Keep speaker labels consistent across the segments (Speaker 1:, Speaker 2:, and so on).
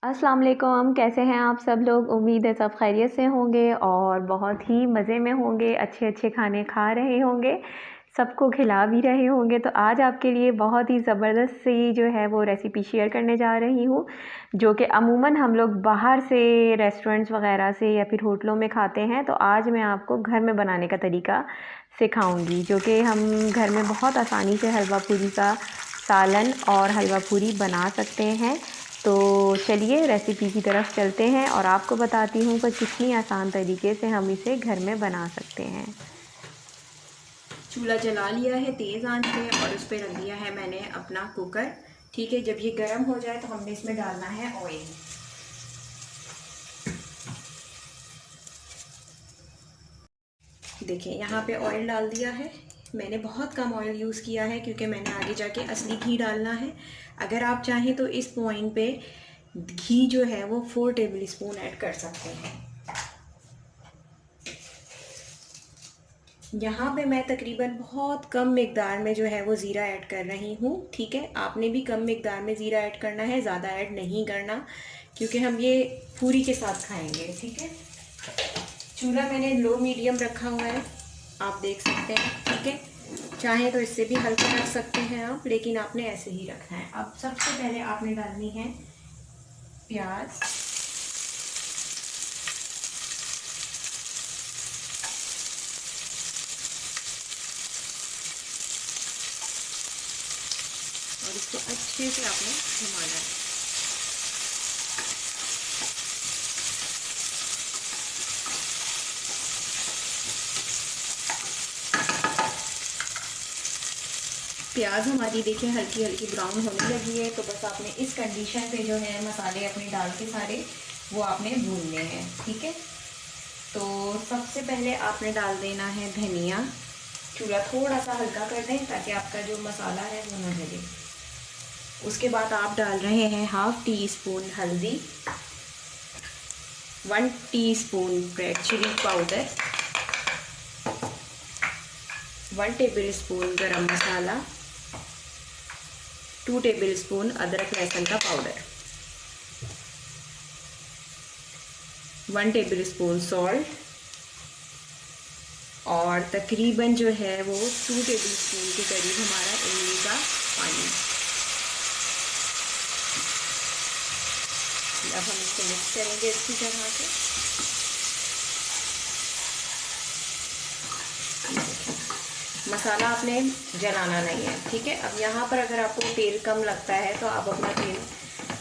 Speaker 1: अस्सलाम वालेकुम, कैसे हैं आप सब लोग। उम्मीद है सब खैरियत से होंगे और बहुत ही मज़े में होंगे, अच्छे अच्छे खाने खा रहे होंगे, सबको खिला भी रहे होंगे। तो आज आपके लिए बहुत ही ज़बरदस्त सी जो है वो रेसिपी शेयर करने जा रही हूँ, जो कि अमूमन हम लोग बाहर से रेस्टोरेंट्स वगैरह से या फिर होटलों में खाते हैं। तो आज मैं आपको घर में बनाने का तरीका सिखाऊंगी, जो कि हम घर में बहुत आसानी से हलवा पूरी का सालन और हलवा पूरी बना सकते हैं। तो चलिए रेसिपी की तरफ चलते हैं और आपको बताती हूँ कि कितनी आसान तरीके से हम इसे घर में बना सकते हैं।
Speaker 2: चूल्हा जला लिया है तेज़ आंच पे और उस पर रख दिया है मैंने अपना कुकर। ठीक है, जब ये गर्म हो जाए तो हमने इसमें डालना है ऑयल। देखिए यहाँ पे ऑयल डाल दिया है। मैंने बहुत कम ऑयल यूज़ किया है क्योंकि मैंने आगे जाके असली घी डालना है। अगर आप चाहें तो इस पॉइंट पे घी जो है वो 4 टेबल स्पून ऐड कर सकते हैं। यहाँ पे मैं तकरीबन बहुत कम मिकदार में जो है वो ज़ीरा ऐड कर रही हूँ। ठीक है, आपने भी कम मिकदार में ज़ीरा ऐड करना है, ज़्यादा ऐड नहीं करना, क्योंकि हम ये पूरी के साथ खाएंगे। ठीक है, चूल्हा मैंने लो मीडियम रखा हुआ है, आप देख सकते हैं। ठीक है, चाहे तो इससे भी हल्का रख सकते हैं आप, लेकिन आपने ऐसे ही रखना है। अब सबसे पहले आपने डालनी है प्याज। और इसको अच्छे से आपने घुमाना है। प्याज हमारी देखिए हल्की हल्की ब्राउन होने लगी है, तो बस आपने इस कंडीशन पे जो है मसाले अपने डाल के सारे वो आपने भूनने हैं। ठीक है, तो सबसे पहले आपने डाल देना है धनिया। चूल्हा थोड़ा सा हल्का कर दें ताकि आपका जो मसाला है वो ना जले। उसके बाद आप डाल रहे हैं 1/2 टीस्पून हल्दी, 1 teaspoon red chilli powder, 1 tablespoon garam masala, 2 table spoon अदरक लहसुन का पाउडर, 1 टेबल स्पून सॉल्ट और तकरीबन जो है वो 2 टेबल स्पून के करीब हमारा इमली का पानी। अब हम इसको मिक्स करेंगे अच्छी तरह से। मसाला आपने जलाना नहीं है। ठीक है, अब यहाँ पर अगर आपको तेल कम लगता है तो आप अपना तेल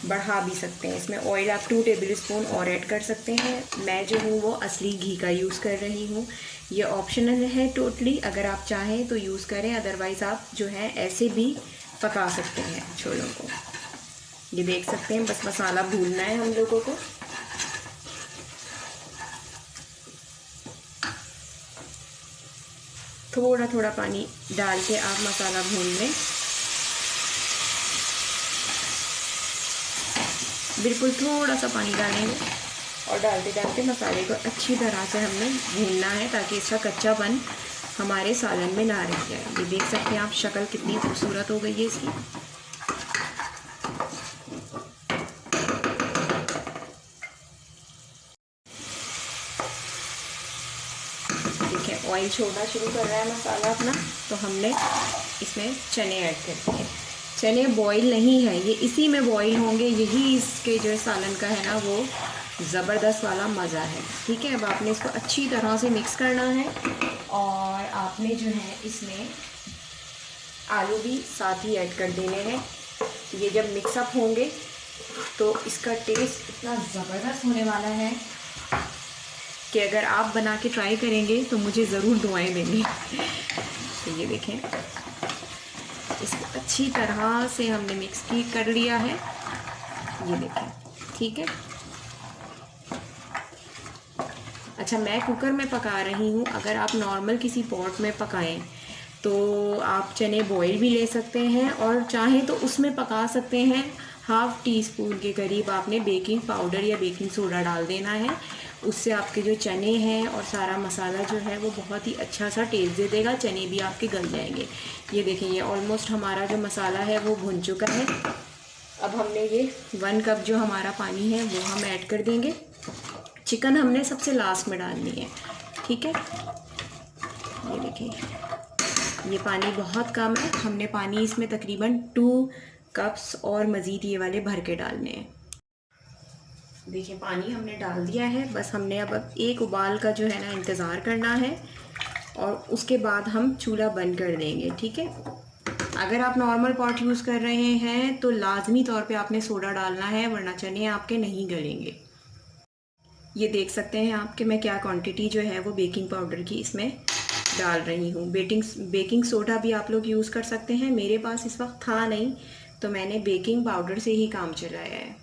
Speaker 2: बढ़ा भी सकते हैं। इसमें ऑयल आप 2 टेबल स्पून और ऐड कर सकते हैं। मैं जो हूँ वो असली घी का यूज़ कर रही हूँ। ये ऑप्शनल है टोटली, अगर आप चाहें तो यूज़ करें, अदरवाइज़ आप जो है ऐसे भी पका सकते हैं छोलों को। ये देख सकते हैं, बस मसाला भूनना है हम लोगों को। थोड़ा थोड़ा पानी डाल के आप मसाला भून लें, बिल्कुल थोड़ा सा पानी डालेंगे और डालते डालते मसाले को अच्छी तरह से हमने भूनना है ताकि इसका कच्चापन हमारे सालन में ना रह जाए। ये देख सकते हैं आप, शक्ल कितनी खूबसूरत हो गई है इसकी। देखिए ऑयल छोड़ना शुरू कर रहा है मसाला अपना, तो हमने इसमें चने ऐड कर दिए। चने बॉईल नहीं है, ये इसी में बॉईल होंगे, यही इसके जो सालन का है ना वो ज़बरदस्त वाला मज़ा है। ठीक है, अब आपने इसको अच्छी तरह से मिक्स करना है और आपने जो है इसमें आलू भी साथ ही ऐड कर देने हैं। ये जब मिक्सअप होंगे तो इसका टेस्ट इतना ज़बरदस्त होने वाला है कि अगर आप बना के ट्राई करेंगे तो मुझे ज़रूर दुआएं देंगे। तो ये देखें, इसको अच्छी तरह से हमने मिक्स की कर लिया है। ये देखें, ठीक है। अच्छा, मैं कुकर में पका रही हूँ, अगर आप नॉर्मल किसी पॉट में पकाएं तो आप चने बॉईल भी ले सकते हैं और चाहें तो उसमें पका सकते हैं। 1/2 टीस्पून के करीब आपने बेकिंग पाउडर या बेकिंग सोडा डाल देना है, उससे आपके जो चने हैं और सारा मसाला जो है वो बहुत ही अच्छा सा टेस्ट दे देगा, चने भी आपके गल जाएंगे। ये देखें, ये ऑलमोस्ट हमारा जो मसाला है वो भुन चुका है। अब हमने ये 1 कप जो हमारा पानी है वो हम ऐड कर देंगे। चिकन हमने सबसे लास्ट में डालनी है, ठीक है। ये देखिए, ये पानी बहुत कम है, हमने पानी इसमें तकरीबन 2 कप्स और मज़ीद ये वाले भर के डालने हैं। देखिए पानी हमने डाल दिया है, बस हमने अब एक उबाल का जो है ना इंतज़ार करना है और उसके बाद हम चूल्हा बंद कर देंगे, ठीक है। अगर आप नॉर्मल पॉट यूज़ कर रहे हैं तो लाजमी तौर पे आपने सोडा डालना है, वरना चने आपके नहीं गलेंगे। ये देख सकते हैं आप कि मैं क्या क्वांटिटी जो है वो बेकिंग पाउडर की इसमें डाल रही हूँ। बेकिंग सोडा भी आप लोग यूज़ कर सकते हैं, मेरे पास इस वक्त था नहीं तो मैंने बेकिंग पाउडर से ही काम चलाया है।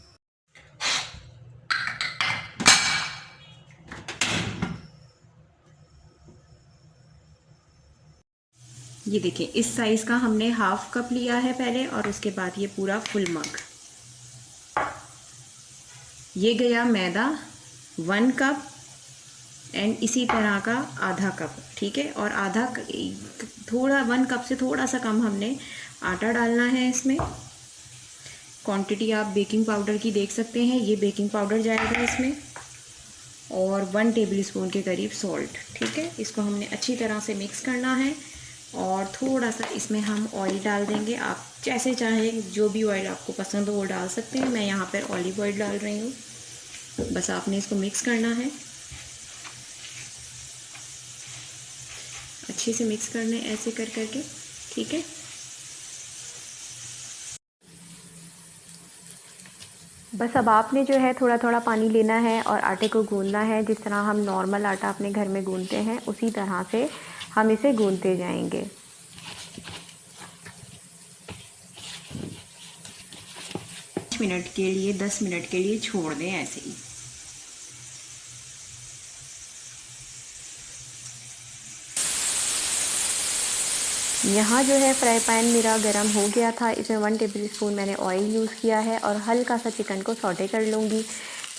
Speaker 2: ये देखिए, इस साइज़ का हमने हाफ कप लिया है पहले और उसके बाद ये पूरा फुल मग। ये गया मैदा 1 कप एंड इसी तरह का आधा कप, ठीक है। और थोड़ा 1 कप से थोड़ा सा कम हमने आटा डालना है इसमें। क्वांटिटी आप बेकिंग पाउडर की देख सकते हैं, ये बेकिंग पाउडर जाएगा इसमें और 1 टेबलस्पून के करीब सॉल्ट, ठीक है। इसको हमने अच्छी तरह से मिक्स करना है और थोड़ा सा इसमें हम ऑयल डाल देंगे। आप जैसे चाहें, जो भी ऑयल आपको पसंद हो वो डाल सकते हैं। मैं यहाँ पर ऑलिव ऑयल डाल रही हूँ। बस आपने इसको मिक्स करना है, अच्छे से मिक्स करना है ऐसे कर करके, ठीक है।
Speaker 1: बस अब आपने जो है थोड़ा थोड़ा पानी लेना है और आटे को गूंदना है। जिस तरह हम नॉर्मल आटा अपने घर में गूंदते हैं उसी तरह से हम इसे गूंदते जाएंगे।
Speaker 2: 5 मिनट के लिए, 10 मिनट के लिए छोड़ दें ऐसे ही।
Speaker 1: यहाँ जो है फ्राई पैन मेरा गरम हो गया था, इसमें 1 टेबलस्पून मैंने ऑयल यूज़ किया है और हल्का सा चिकन को सौटे कर लूँगी।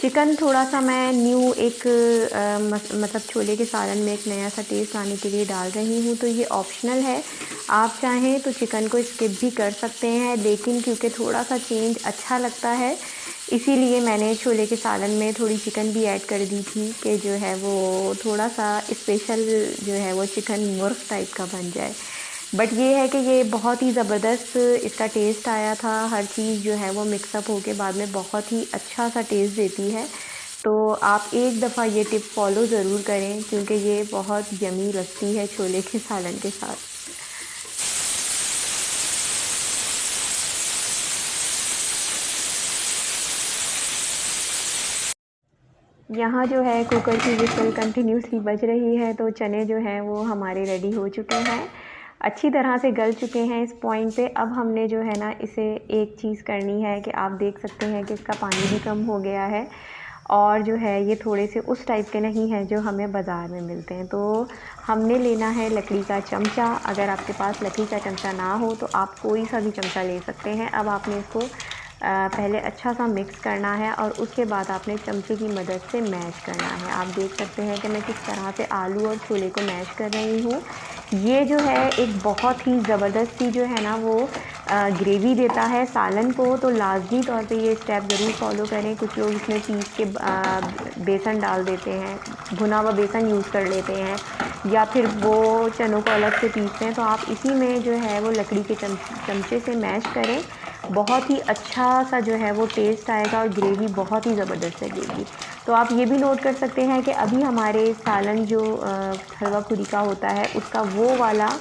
Speaker 1: चिकन थोड़ा सा मैं न्यू एक मतलब छोले के सालन में एक नया सा टेस्ट लाने के लिए डाल रही हूँ, तो ये ऑप्शनल है। आप चाहें तो चिकन को स्किप भी कर सकते हैं, लेकिन क्योंकि थोड़ा सा चेंज अच्छा लगता है इसीलिए मैंने छोले के सालन में थोड़ी चिकन भी ऐड कर दी थी कि जो है वो थोड़ा सा स्पेशल जो है वो चिकन मुर्ग टाइप का बन जाए। बट ये है कि ये बहुत ही ज़बरदस्त इसका टेस्ट आया था। हर चीज़ जो है वो मिक्सअप होके बाद में बहुत ही अच्छा सा टेस्ट देती है। तो आप एक दफ़ा ये टिप फॉलो ज़रूर करें क्योंकि ये बहुत यमी लगती है छोले के सालन के साथ। यहाँ जो है कुकर की विसल कंटिन्यूसली बज रही है, तो चने जो हैं वो हमारे रेडी हो चुके हैं, अच्छी तरह से गल चुके हैं इस पॉइंट पे। अब हमने जो है ना इसे एक चीज़ करनी है कि आप देख सकते हैं कि इसका पानी भी कम हो गया है और जो है ये थोड़े से उस टाइप के नहीं हैं जो हमें बाज़ार में मिलते हैं। तो हमने लेना है लकड़ी का चमचा। अगर आपके पास लकड़ी का चमचा ना हो तो आप कोई सा भी चमचा ले सकते हैं। अब आपने इसको पहले अच्छा सा मिक्स करना है और उसके बाद आपने चमचे की मदद से मैश करना है। आप देख सकते हैं कि मैं किस तरह से आलू और छोले को मैश कर रही हूँ। ये जो है एक बहुत ही ज़बरदस्त सी जो है ना वो ग्रेवी देता है सालन को, तो लाजमी तौर पे ये स्टेप ज़रूर फॉलो करें। कुछ लोग इसमें पीस के बेसन डाल देते हैं, भुना हुआ बेसन यूज़ कर लेते हैं या फिर वो चनों को अलग से पीसते हैं। तो आप इसी में जो है वो लकड़ी के चमचे से मैश करें, बहुत ही अच्छा सा जो है वो टेस्ट आएगा और ग्रेवी बहुत ही ज़बरदस्त लगेगी। तो आप ये भी नोट कर सकते हैं कि अभी हमारे सालन जो हलवा पूरी का होता है उसका वो वाला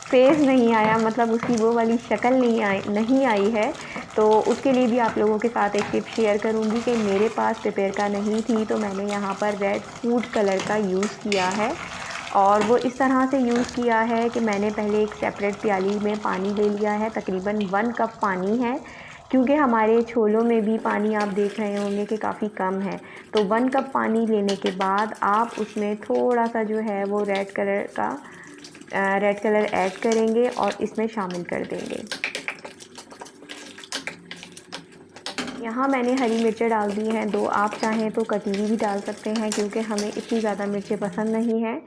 Speaker 1: फेज़ नहीं आया, मतलब उसकी वो वाली शक्ल नहीं आई है। तो उसके लिए भी आप लोगों के साथ एक टिप शेयर करूंगी कि मेरे पास प्रिपेयर का नहीं थी, तो मैंने यहाँ पर रेड फूड कलर का यूज़ किया है और वो इस तरह से यूज़ किया है कि मैंने पहले एक सेपरेट प्याली में पानी ले लिया है, तकरीबन 1 कप पानी है, क्योंकि हमारे छोलों में भी पानी आप देख रहे होंगे कि काफ़ी कम है। तो 1 कप पानी लेने के बाद आप उसमें थोड़ा सा जो है वो रेड कलर ऐड करेंगे और इसमें शामिल कर देंगे। यहाँ मैंने हरी मिर्चें डाल दी हैं 2, आप चाहें तो कटी हुई भी डाल सकते हैं क्योंकि हमें इतनी ज़्यादा मिर्चें पसंद नहीं हैं।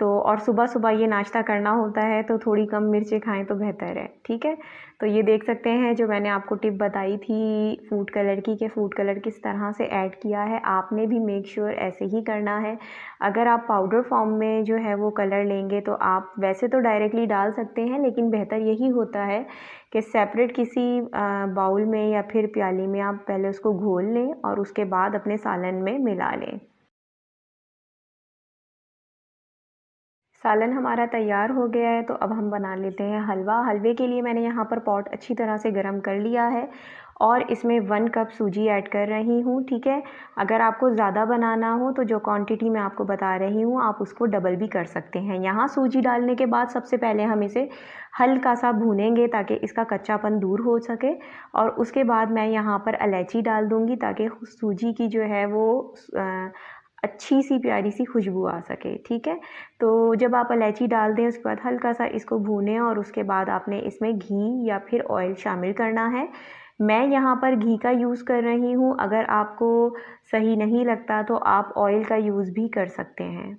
Speaker 1: तो और सुबह सुबह ये नाश्ता करना होता है तो थोड़ी कम मिर्चें खाएं तो बेहतर है, ठीक है। तो ये देख सकते हैं जो मैंने आपको टिप बताई थी फूड कलर की, कि फूड कलर किस तरह से ऐड किया है, आपने भी मेक श्योर ऐसे ही करना है। अगर आप पाउडर फॉर्म में जो है वो कलर लेंगे तो आप वैसे तो डायरेक्टली डाल सकते हैं, लेकिन बेहतर यही होता है कि सेपरेट किसी बाउल में या फिर प्याली में आप पहले उसको घोल लें और उसके बाद अपने सालन में मिला लें। सालन हमारा तैयार हो गया है, तो अब हम बना लेते हैं हलवा। हलवे के लिए मैंने यहाँ पर पॉट अच्छी तरह से गर्म कर लिया है और इसमें 1 कप सूजी ऐड कर रही हूँ, ठीक है। अगर आपको ज़्यादा बनाना हो तो जो क्वांटिटी मैं आपको बता रही हूँ आप उसको डबल भी कर सकते हैं। यहाँ सूजी डालने के बाद सबसे पहले हम इसे हल्का सा भूनेंगे ताकि इसका कच्चापन दूर हो सके, और उसके बाद मैं यहाँ पर इलायची डाल दूँगी ताकि सूजी की जो है वो अच्छी सी प्यारी सी खुशबू आ सके, ठीक है। तो जब आप इलायची डाल दें उसके बाद हल्का सा इसको भूनें और उसके बाद आपने इसमें घी या फिर ऑयल शामिल करना है। मैं यहाँ पर घी का यूज़ कर रही हूँ, अगर आपको सही नहीं लगता तो आप ऑयल का यूज़ भी कर सकते हैं।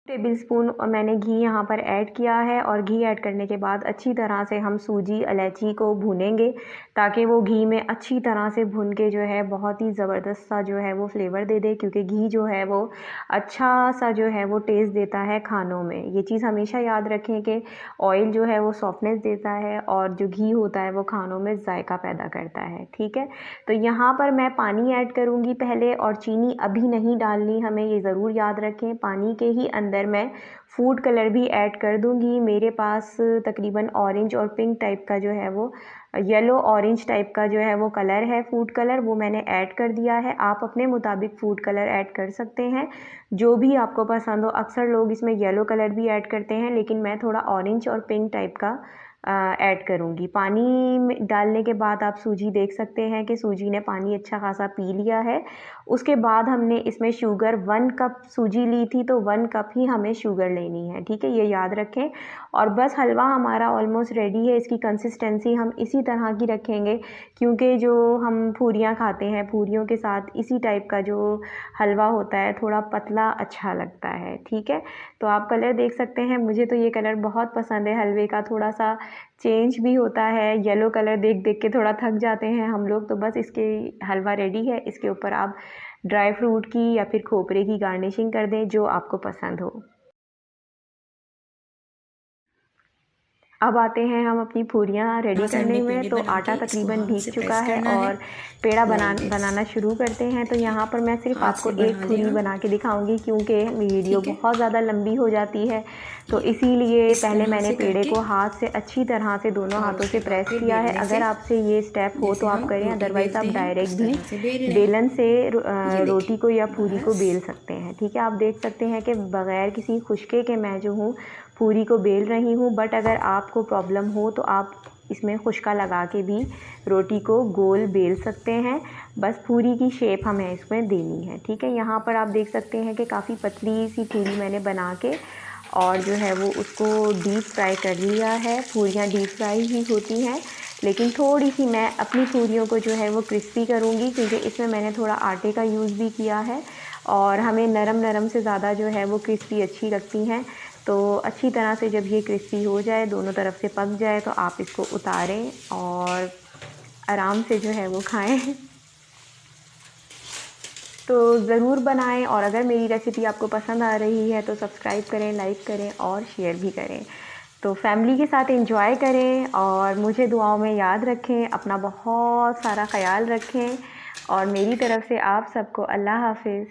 Speaker 1: टेबल स्पून मैंने घी यहाँ पर ऐड किया है और घी ऐड करने के बाद अच्छी तरह से हम सूजी इलायची को भूनेंगे ताकि वो घी में अच्छी तरह से भुन के जो है बहुत ही ज़बरदस्त सा जो है वो फ्लेवर दे दे, क्योंकि घी जो है वो अच्छा सा जो है वो टेस्ट देता है खानों में। ये चीज़ हमेशा याद रखें कि ऑयल जो है वो सॉफ्टनेस देता है और जो घी होता है वो खानों में जायका पैदा करता है, ठीक है। तो यहाँ पर मैं पानी ऐड करूँगी पहले, और चीनी अभी नहीं डालनी हमें, ये ज़रूर याद रखें। पानी के ही अंदर मैं फूड कलर भी ऐड कर दूंगी। मेरे पास तकरीबन ऑरेंज और पिंक टाइप का जो है वो येलो ऑरेंज टाइप का जो है वो कलर है फूड कलर, वो मैंने ऐड कर दिया है। आप अपने मुताबिक फूड कलर ऐड कर सकते हैं जो भी आपको पसंद हो। अक्सर लोग इसमें येलो कलर भी ऐड करते हैं, लेकिन मैं थोड़ा ऑरेंज और पिंक टाइप का ऐड करूँगी। पानी में डालने के बाद आप सूजी देख सकते हैं कि सूजी ने पानी अच्छा खासा पी लिया है। उसके बाद हमने इसमें शुगर 1 कप सूजी ली थी तो 1 कप ही हमें शुगर लेनी है, ठीक है, ये याद रखें। और बस हलवा हमारा ऑलमोस्ट रेडी है। इसकी कंसिस्टेंसी हम इसी तरह की रखेंगे, क्योंकि जो हम पूरियाँ खाते हैं पूरियों के साथ इसी टाइप का जो हलवा होता है थोड़ा पतला अच्छा लगता है, ठीक है। तो आप कलर देख सकते हैं, मुझे तो ये कलर बहुत पसंद है। हलवे का थोड़ा सा चेंज भी होता है, येलो कलर देख देख के थोड़ा थक जाते हैं हम लोग। तो बस इसके हलवा रेडी है। इसके ऊपर आप ड्राई फ्रूट की या फिर खोपरे की गार्निशिंग कर दें जो आपको पसंद हो। अब आते हैं हम अपनी पूरियाँ रेडी
Speaker 2: यहाँ से
Speaker 1: करने
Speaker 2: हमने
Speaker 1: में।
Speaker 2: पेड़े
Speaker 1: तो
Speaker 2: बना
Speaker 1: आटा
Speaker 2: के इसको
Speaker 1: तकरीबन
Speaker 2: हाथ
Speaker 1: भीग
Speaker 2: से
Speaker 1: चुका
Speaker 2: प्रेस
Speaker 1: है
Speaker 2: करना है
Speaker 1: और पेड़ा
Speaker 2: लाइक दिस।
Speaker 1: बनाना शुरू करते हैं। तो यहाँ पर मैं सिर्फ
Speaker 2: हाथ
Speaker 1: आपको
Speaker 2: से
Speaker 1: एक
Speaker 2: बना लें
Speaker 1: पूरी
Speaker 2: आप,
Speaker 1: बना के दिखाऊंगी, क्योंकि वीडियो
Speaker 2: ठीक है।
Speaker 1: बहुत ज़्यादा लंबी हो जाती है। तो इसीलिए
Speaker 2: इस
Speaker 1: पहले
Speaker 2: तरह
Speaker 1: मैंने
Speaker 2: से
Speaker 1: पेड़े
Speaker 2: करके
Speaker 1: को हाथ से अच्छी तरह से दोनों
Speaker 2: और
Speaker 1: हाथों से
Speaker 2: उसके बाद
Speaker 1: प्रेस
Speaker 2: फिर
Speaker 1: किया है।
Speaker 2: बेलने
Speaker 1: अगर
Speaker 2: से
Speaker 1: आपसे ये स्टेप हो तो
Speaker 2: जैसे
Speaker 1: आप
Speaker 2: हम
Speaker 1: करें,
Speaker 2: रोटी
Speaker 1: अदरवाइज़ आप
Speaker 2: बेलते हैं
Speaker 1: डायरेक्ट
Speaker 2: उस
Speaker 1: भी
Speaker 2: तरह से बेल लें।
Speaker 1: बेलन से
Speaker 2: ये देखें,
Speaker 1: रोटी को या पूरी को
Speaker 2: बस
Speaker 1: बेल सकते हैं, ठीक है। आप देख सकते हैं कि बग़ैर किसी खुशके के मैं जो हूँ पूरी को बेल रही हूँ। बट अगर आपको प्रॉब्लम हो तो आप इसमें खुशका लगा के भी रोटी को गोल बेल सकते हैं। बस पूरी की शेप हमें इसमें देनी है, ठीक है। यहाँ पर आप देख सकते हैं कि काफ़ी पतली सी पूरी मैंने बना के और जो है वो उसको डीप फ्राई कर लिया है। पूरियाँ डीप फ्राई ही होती हैं, लेकिन थोड़ी सी मैं अपनी पूरियों को जो है वो क्रिस्पी करूँगी, क्योंकि इसमें मैंने थोड़ा आटे का यूज़ भी किया है और हमें नरम नरम से ज़्यादा जो है वो क्रिस्पी अच्छी लगती हैं। तो अच्छी तरह से जब ये क्रिस्पी हो जाए, दोनों तरफ से पक जाए, तो आप इसको उतारें और आराम से जो है वो खाएं। तो ज़रूर बनाएं, और अगर मेरी रेसिपी आपको पसंद आ रही है तो सब्सक्राइब करें, लाइक करें और शेयर भी करें। तो फैमिली के साथ एंजॉय करें और मुझे दुआओं में याद रखें। अपना बहुत सारा ख्याल रखें और मेरी तरफ से आप सबको अल्लाह हाफिज़।